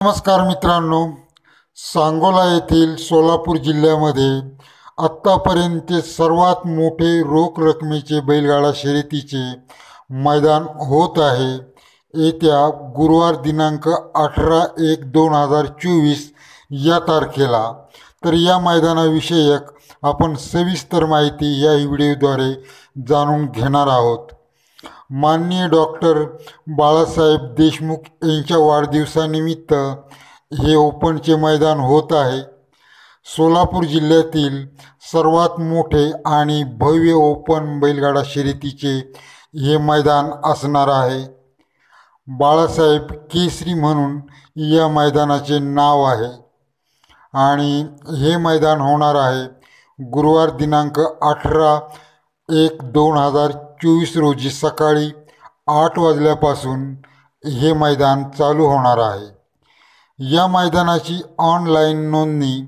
नमस्कार मित्रांनो, सांगोला येथील सोलापूर जिल्ह्यामध्ये आत्तापर्यंतचे सर्वात मोठे रोख रकमेचे बैलगाडा शर्यतीचे मैदान होत आहे। येत्या गुरुवार दिनांक 18/1/2024 या तारखेला। तर या मैदानाविषयक आपण सविस्तर माहिती या व्हिडिओद्वारे जाणून घेणार आहोत। माननीय डॉक्टर बाळासाहेब देशमुख यांच्या वाढदिवसानिमित्त हे ओपनचे मैदान होत आहे। सोलापूर जिल्ह्यातील सर्वात मोठे आणि भव्य ओपन बैलगाडा शर्यतीचे हे मैदान असणार आहे। बाळासाहेब केसरी म्हणून या मैदानाचे नाव आहे आणि हे मैदान होणार आहे गुरुवार दिनांक 18/1/2024 रोजी सकाळी 8 वाजल्यापासून हे मैदान चालू होणार आहे। या मैदानाची ऑनलाईन नोंदणी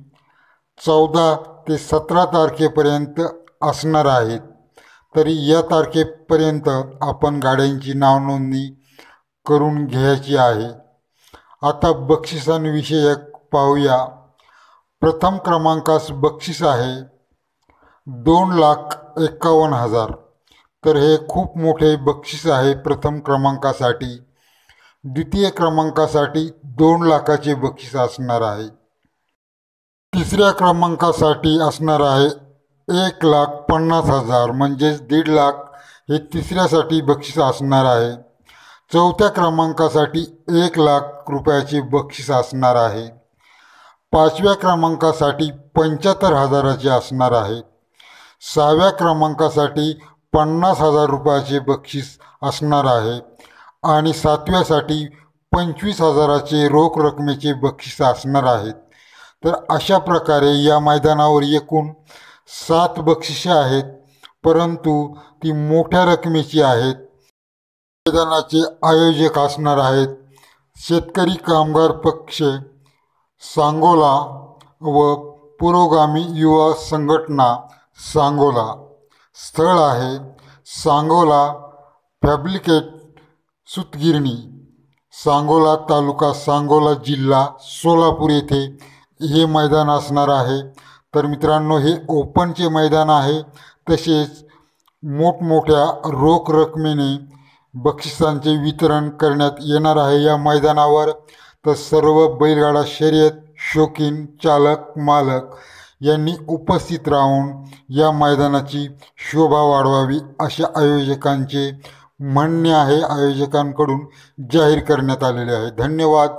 14 ते 17 तारखेपर्यंत असणार आहेत। तरी या तारखेपर्यंत आपण गाड्यांची नाव नोंदणी करून घ्यायची आहे। आता बक्षिसांविषयक पाहूया। प्रथम क्रमांकास बक्षीस आहे 2,51,000। तर हे खूप मोठे बक्षीस आहे प्रथम क्रमांकासाठी। द्वितीय क्रमांकासाठी 2 लाखाचे बक्षीस असणार आहे। तिसऱ्या क्रमांकासाठी असणार आहे 1,50,000 म्हणजेच 1.5 लाख हे तिसऱ्यासाठी बक्षीस असणार आहे। चौथ्या क्रमांकासाठी 1 लाख रुपयाचे बक्षीस असणार आहे। पाचव्या क्रमांकासाठी 75,000चे असणार आहे। सहाव्या क्रमांकासाठी 50,000 रुपयाचे बक्षीस असणार आहे आणि सातव्यासाठी 25,000चे रोख रकमेचे बक्षीस असणार आहेत। तर अशा प्रकारे या मैदानावर एकूण 7 बक्षिसे आहेत, परंतु ती मोठ्या रकमेची आहेत। मैदानाचे आयोजक असणार आहेत शेतकरी कामगार पक्ष सांगोला व पुरोगामी युवा संघटना सांगोला। स्थळ आहे सांगोला फॅब्रिकेट सूतगिरणी, सांगोला तालुका, सांगोला जिल्हा, सोलापूर येथे हे मैदान असणार आहे। तर मित्रांनो, हे ओपनचे मैदान आहे। तसेच मोठमोठ्या रोख रकमेने बक्षिसांचे वितरण करण्यात येणार आहे या मैदानावर। तर सर्व बैलगाडा शर्यत शौकीन चालक मालक यांनी उपस्थित राहून या मैदानाची शोभा वाढवावी अशा आयोजकांचे म्हणणे आहे। आयोजकांकडून जाहीर करण्यात आलेले आहे। धन्यवाद।